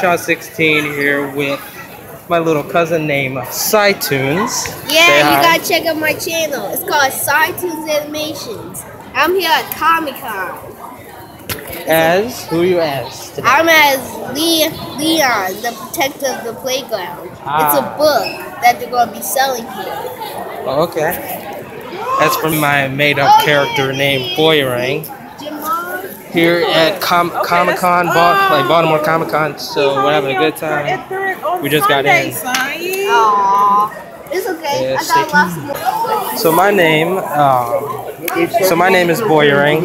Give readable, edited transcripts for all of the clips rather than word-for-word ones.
Shot16 here with my little cousin named Scitoons. Yeah, you gotta check out my channel. It's called Scitoons Animations. I'm here at Comic-Con. As? Who are you as today? I'm as Leon, the protector of the playground. It's a book that they're gonna be selling here. Oh, okay. That's from my made-up character named Boyarang. Here at Comic-Con, Baltimore Comic-Con, so we're having a good time. We just got in. Aww. It's okay. Yeah, I got lots of so my name is Boyarang.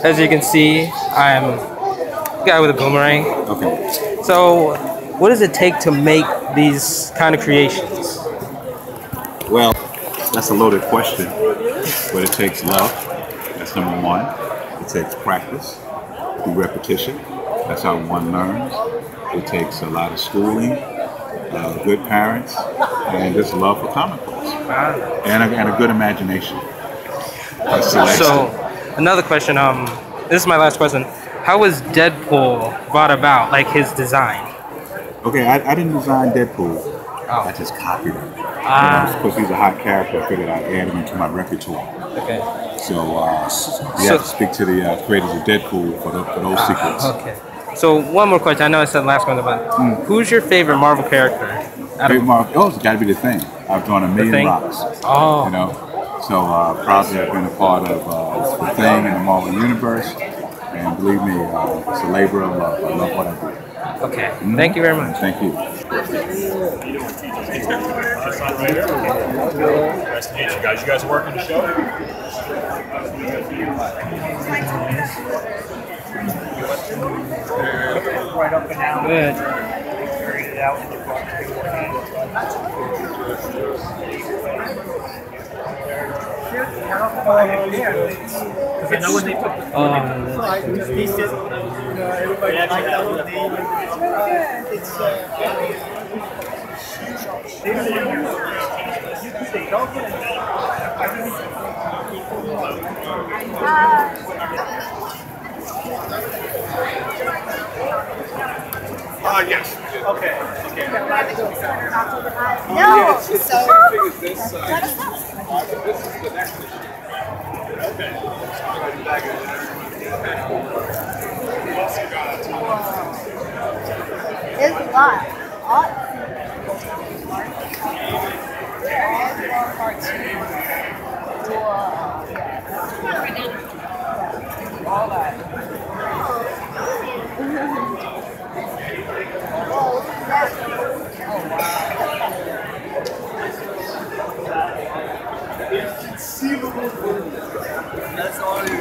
As you can see, I'm a guy with a boomerang. Okay. So, what does it take to make these kind of creations? Well, that's a loaded question, but it takes love. That's number one. It takes practice through repetition. That's how one learns. It takes a lot of schooling, good parents, and just love for comic books, and a good imagination. So, another question. This is my last question. How was Deadpool brought about? Like his design? Okay, I didn't design Deadpool. Oh. I just copied him. Because he's a hot character, I figured I'd add him into my repertoire. Okay. So you have to speak to the creators of Deadpool for those secrets. Okay. So one more question. I know I said the last one, but who's your favorite Marvel character? Oh, it's got to be the Thing. I've drawn a million rocks. Oh. You know, so probably I've been a part of the Thing in the Marvel universe, and believe me, it's a labor of love. I love what I do. Okay. Thank you very much. Thank you. Nice to meet you guys. You guys are working the show? Right up and down. Good. Carried it out in the front. Because I know when they took the pieces, everybody liked that little name. It's Yes. okay. No. This is the next issue. Okay. There's a lot. All that. That's all it is.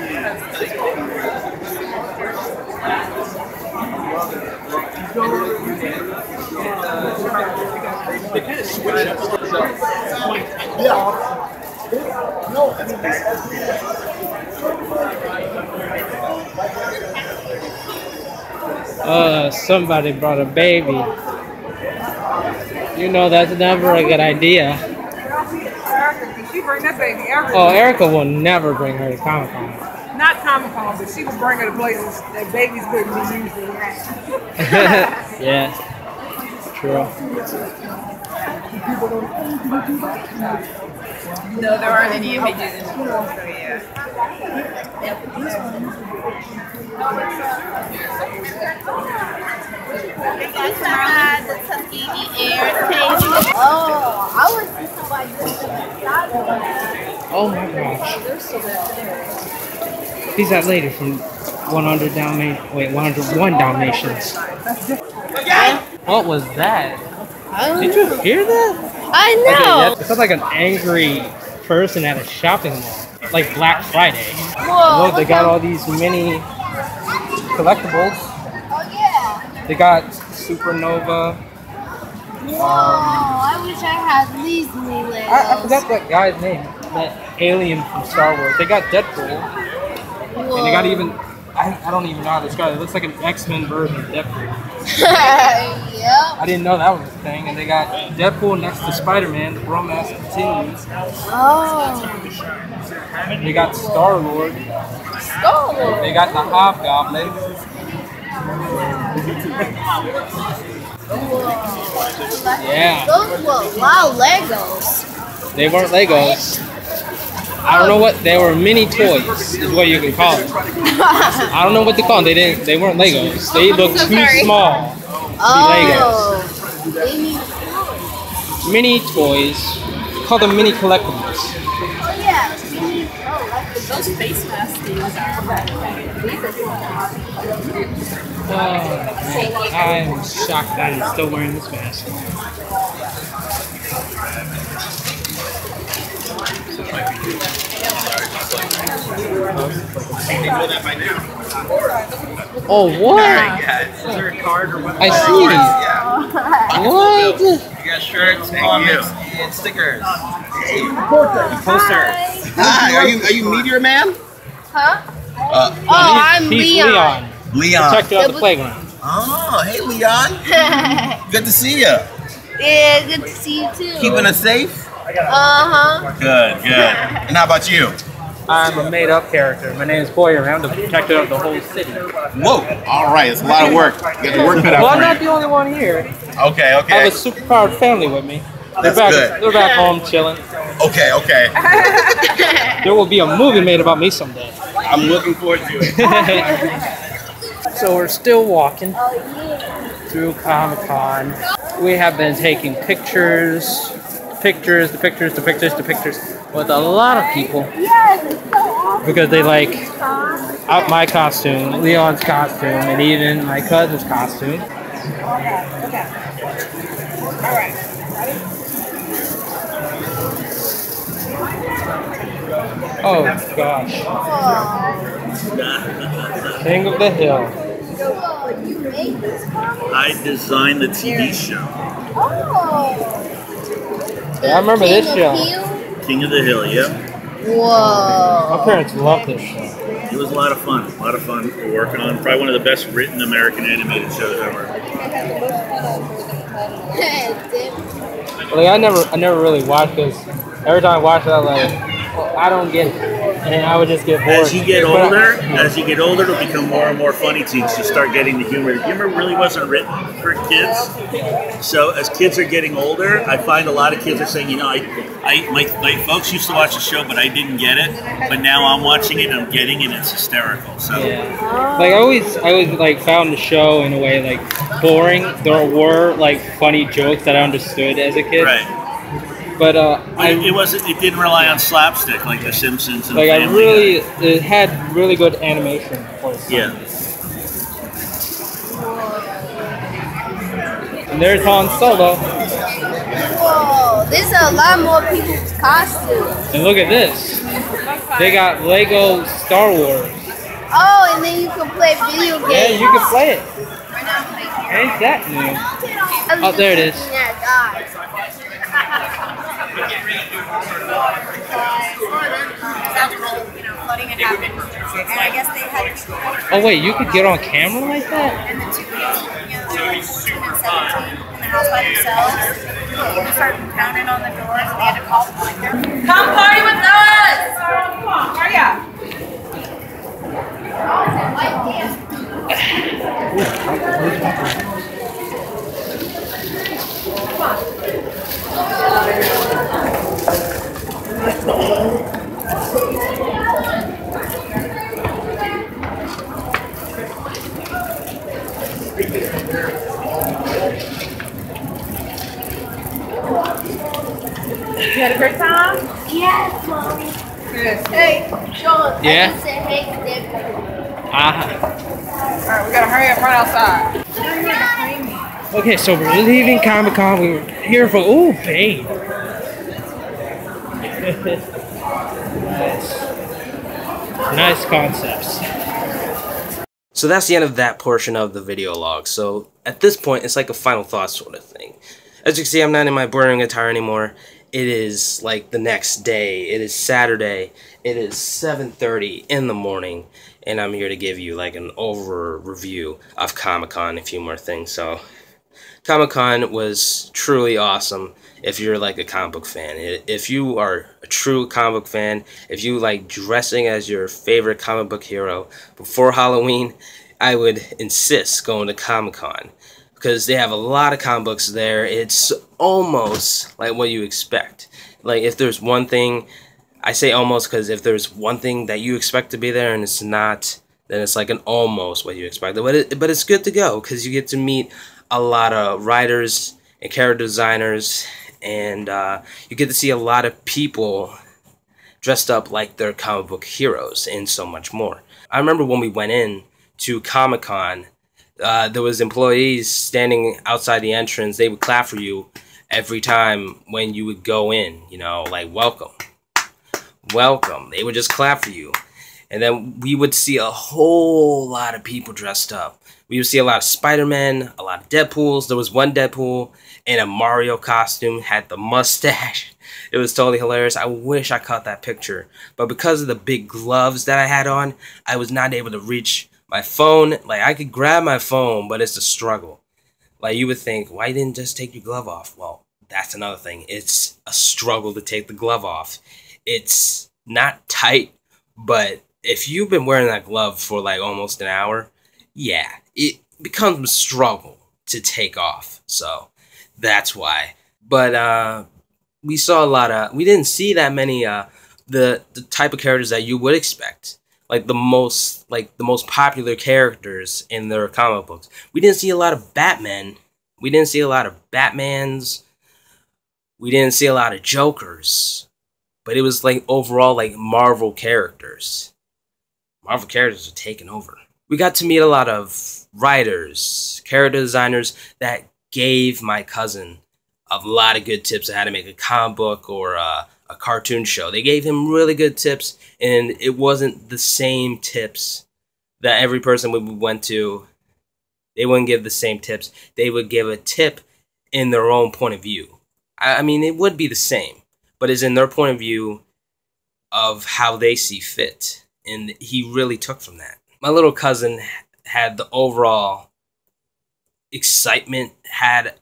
They kind of switch up. Yeah. No, somebody brought a baby. You know that's never a good idea. She bring that baby everywhere. Oh, Erica will never bring her to Comic-Con. Not Comic-Con, but she will bring her to places that babies wouldn't be usually at. Yeah, true. No, there aren't any images in the book, so yeah. The Tuskegee Air page. Oh, I was just somebody doing the Oh my gosh. He's that lady from 101 Dalmatians. What was that? Did you hear that? I know. It sounds like an angry person at a shopping mall, like Black Friday. Whoa. Look, they got all these mini collectibles. Oh yeah. They got Supernova. Whoa, I wish I had these new Legos. I forgot that guy's name. That alien from Star Wars. They got Deadpool. Whoa. And they got even, I don't even know how to describe it. It looks like an X-Men version of Deadpool. Yep. I didn't know that was a thing. And they got Deadpool next to Spider-Man. The romance continues. Oh. They got Star-Lord. Star-Lord. They got the Hobgoblin. Yeah. Those were wow Legos. They weren't Legos. I don't know what they were. Mini toys is what you can call them. I don't know what to call them. They weren't Legos. They looked too small to be Legos. Mini toys. Call them mini collectibles. Oh yeah. Those face mask things I'm shocked that I'm still wearing this mask. Oh, what? I see. What? You got shirts, comics, and stickers. Posters. Hi, are you Meteor Man? Huh? I'm He's Leon. Leon. Protector of the playground. Oh, hey Leon. Good to see you. Yeah, good to see you too. Keeping us safe? Uh-huh. Good, good. And how about you? I'm a made-up character. My name is Boyarang. I'm the protector of the whole city. Whoa. All right, it's a lot of work. You got the work cut out Well, for I'm not you. the only one here. Okay, I okay. have a superpowered family with me. That's good. They're back home chilling. Okay, okay. There will be a movie made about me someday. I'm looking forward to it. So we're still walking through Comic-Con. We have been taking pictures with a lot of people because they like my costume, Leon's costume, and even my cousin's costume. Oh gosh. King of the Hill. I designed the TV show. Yeah, I remember this show. King of the Hill, yep. Whoa. My parents loved this show. It was a lot of fun. A lot of fun working on. Probably one of the best written American animated shows ever. Like I never really watched this. Every time I watched it, I was like, well, I don't get it, and I would just get bored. As you get older, it'll become more and more funny to you. You start getting the humor. The humor really wasn't written for kids. So as kids are getting older, I find a lot of kids are saying, you know, my folks used to watch the show, but I didn't get it. But now I'm watching it and I'm getting it. And it's hysterical. So yeah. Like I always like found the show in a way like boring. There were like funny jokes that I understood as a kid. Right. But it didn't rely on slapstick like The Simpsons and like Family Guy. It had really good animation for its time. Yeah. And there's Han Solo. Whoa, there's a lot more people's costumes. And look at this. They got Lego Star Wars. Oh, and then you can play video games. Yeah, you can play it. Ain't that new? Oh, there it is. Oh wait, you could get on camera like that? And the two kids, they're like 16 and 17 in the house by themselves. They started pounding on the doors and they had to call them like, come party with us! Hurry up! You had a great time? Yes, Mommy. Good. Hey, Sean. Yeah? I just said hey to them. Ah. Alright, we gotta hurry up, run outside. Okay, so we're leaving Comic-Con. We were here for babe. Nice concepts. So that's the end of that portion of the video log. So at this point, it's like a final thought sort of thing. As you can see, I'm not in my Boyarang attire anymore. It is like the next day. It is Saturday. It is 7:30 in the morning. And I'm here to give you like an over review of Comic-Con, a few more things. So Comic-Con was truly awesome if you're like a comic book fan. If you are a true comic book fan, if you like dressing as your favorite comic book hero before Halloween, I would insist going to Comic-Con because they have a lot of comic books there. It's almost like what you expect. Like, if there's one thing, I say almost because if there's one thing that you expect to be there and it's not, then it's like an almost what you expect. But it's good to go because you get to meet a lot of writers and character designers, and you get to see a lot of people dressed up like their comic book heroes and so much more. I remember when we went in to Comic-Con, there was employees standing outside the entrance. They would clap for you every time when you would go in, you know, like, welcome, welcome. They would just clap for you. And then we would see a whole lot of people dressed up. We would see a lot of Spider-Man, a lot of Deadpools. There was one Deadpool in a Mario costume, had the mustache. It was totally hilarious. I wish I caught that picture. But because of the big gloves that I had on, I was not able to reach my phone. Like, I could grab my phone, but it's a struggle. Like, you would think, why didn't you just take your glove off? Well, that's another thing. It's a struggle to take the glove off. It's not tight, but if you've been wearing that glove for like almost an hour, yeah, it becomes a struggle to take off. So that's why. But we saw a lot of, we didn't see that many the type of characters that you would expect. Like the most popular characters in their comic books. We didn't see a lot of Batmen. We didn't see a lot of Batmans. We didn't see a lot of Jokers. But it was like overall like Marvel characters. Marvel characters are taking over. We got to meet a lot of writers, character designers that gave my cousin a lot of good tips on how to make a comic book or a cartoon show. They gave him really good tips, and it wasn't the same tips that every person we went to. They wouldn't give the same tips. They would give a tip in their own point of view. I mean, it would be the same, but it's in their point of view of how they see fit. And he really took from that. My little cousin had the overall excitement, had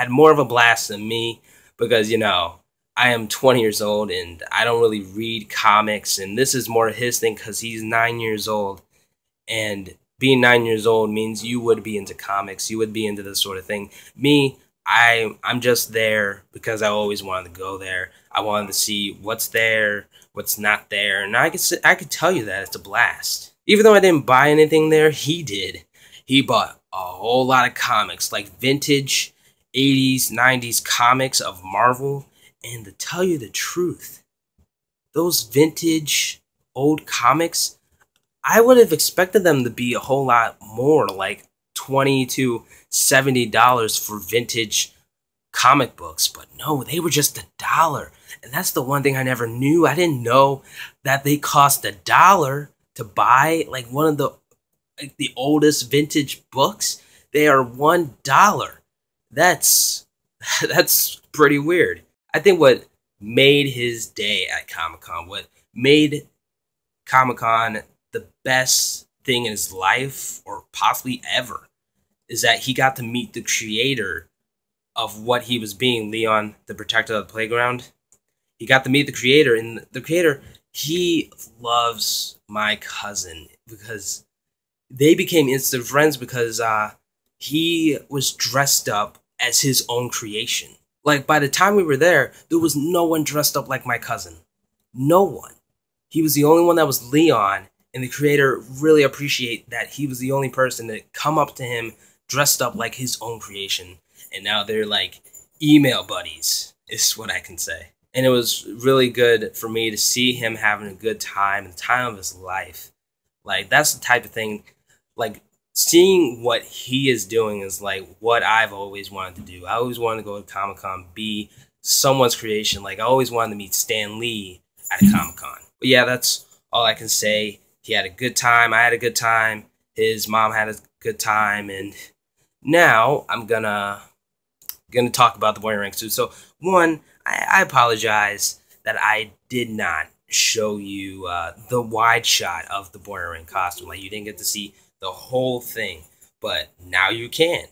more of a blast than me because, you know, I am 20 years old and I don't really read comics. And this is more his thing because he's 9 years old. And being 9 years old means you would be into comics. You would be into this sort of thing. Me, I'm just there because I always wanted to go there. I wanted to see what's there, what's not there, and I could tell you that it's a blast. Even though I didn't buy anything there, he did. He bought a whole lot of comics, like vintage 80s, 90s comics of Marvel. And to tell you the truth, those vintage old comics, I would have expected them to be a whole lot more, like $20 to $70 for vintage comic books. But no, they were just $1. And that's the one thing I never knew. I didn't know that they cost $1 to buy, like one of the oldest vintage books. They are $1. That's pretty weird. I think what made his day at Comic-Con, what made Comic-Con the best thing in his life, or possibly ever, is that he got to meet the creator of what he was being, Leon, the protector of the playground. He got to meet the creator, and the creator, he loves my cousin because they became instant friends because he was dressed up as his own creation. Like, by the time we were there was no one dressed up like my cousin. No one. He was the only one that was Leon, and the creator really appreciated that he was the only person that come up to him dressed up like his own creation. And now they're like email buddies, is what I can say. And it was really good for me to see him having a good time, the time of his life. Like, that's the type of thing, like, seeing what he is doing is like what I've always wanted to do. I always wanted to go to Comic-Con, be someone's creation. Like, I always wanted to meet Stan Lee at a Comic-Con. But yeah, that's all I can say. He had a good time. I had a good time. His mom had a good time. And now I'm gonna talk about the Boyarang suit. So, one, I apologize that I did not show you the wide shot of the Boyarang costume. Like, you didn't get to see the whole thing, but now you can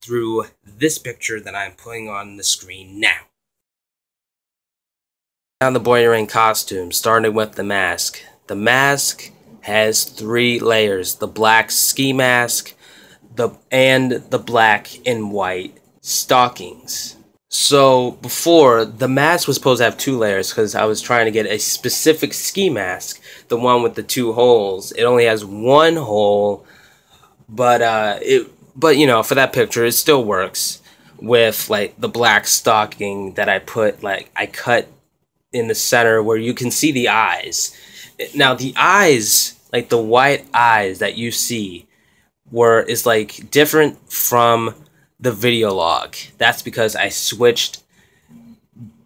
through this picture that I'm putting on the screen now. Now the Boyarang costume, starting with the mask. The mask has 3 layers: the black ski mask, and the black and white stockings. So before, the mask was supposed to have 2 layers because I was trying to get a specific ski mask, the one with the 2 holes. It only has 1 hole, but you know, for that picture, it still works with like the black stocking that I put, like I cut in the center where you can see the eyes. Now the eyes, like the white eyes that you see, is like different from the video log. That's because I switched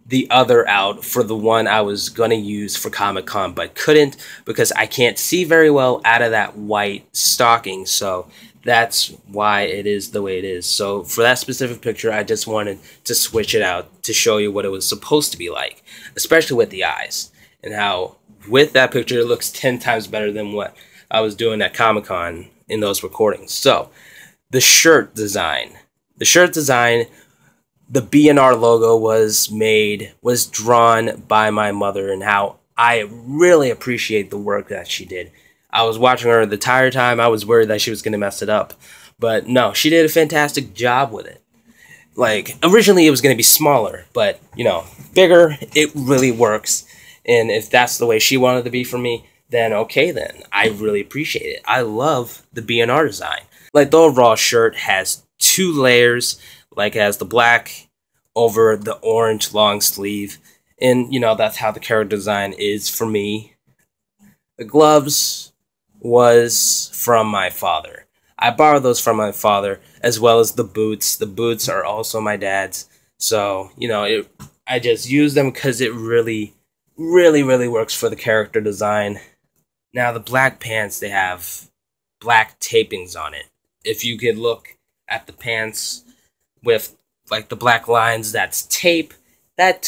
the other out for the one I was gonna use for Comic-Con, but couldn't because I can't see very well out of that white stocking. So that's why it is the way it is. So for that specific picture, I just wanted to switch it out to show you what it was supposed to be like, especially with the eyes, and how with that picture it looks 10 times better than what I was doing at Comic-Con in those recordings. So the shirt design, the B&R logo was drawn by my mother, and how I really appreciate the work that she did. I was watching her the entire time. I was worried that she was going to mess it up, but no, she did a fantastic job with it. Like, originally it was going to be smaller, but you know, bigger, it really works. And if that's the way she wanted to be for me, then okay, then I really appreciate it. I love the B&R design. Like, the overall shirt has 2 layers, like it has the black over the orange long sleeve, and you know, that's how the character design is for me. The gloves was from my father. I borrowed those from my father, as well as the boots. The boots are also my dad's. So, you know, I just use them because it really works for the character design. Now, the black pants, they have black tapings on it. If you could look at the pants with like the black lines, that's tape. That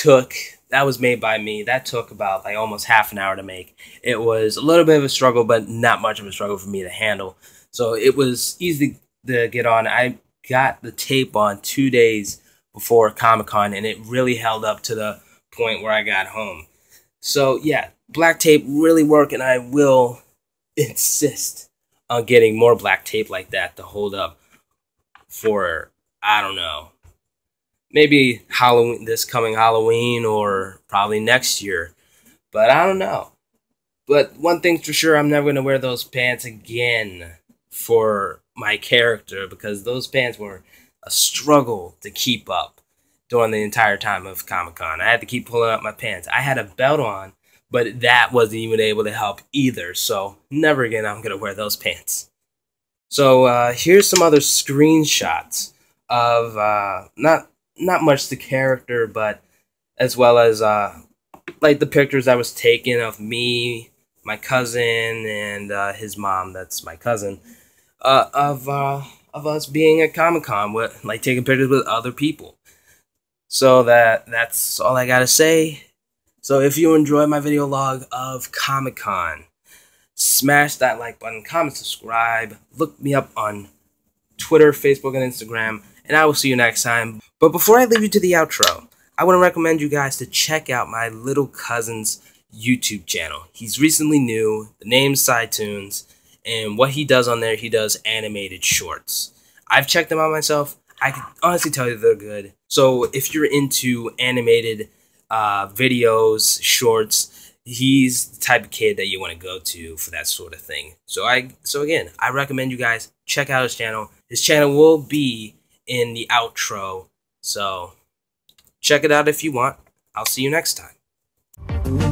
was made by me. That took about like almost half an hour to make. It was a little bit of a struggle, but not much of a struggle for me to handle. So it was easy to get on. I got the tape on 2 days before Comic-Con, and it really held up to the point where I got home. So yeah, black tape really worked, and I will insist on getting more black tape like that to hold up for, I don't know, maybe Halloween, this coming Halloween, or probably next year. But I don't know. But one thing's for sure, I'm never going to wear those pants again for my character, because those pants were a struggle to keep up during the entire time of Comic-Con. I had to keep pulling up my pants. I had a belt on, but that wasn't even able to help either. So never again I'm going to wear those pants. So here's some other screenshots of not much the character, but as well as like the pictures I was taking of me, my cousin, and his mom, that's my cousin, of us being at Comic-Con, with like taking pictures with other people. So that's all I gotta say. So if you enjoyed my video log of Comic-Con, smash that like button, comment, subscribe, look me up on Twitter, Facebook, and Instagram, and I will see you next time. But before I leave you to the outro, I want to recommend you guys to check out my little cousin's YouTube channel. He's recently new. The name's Scitoons, and what he does on there, he does animated shorts. I've checked them out myself. I can honestly tell you they're good. So if you're into animated videos, shorts, he's the type of kid that you want to go to for that sort of thing. So again, I recommend you guys check out his channel. His channel will be in the outro. So check it out if you want. I'll see you next time.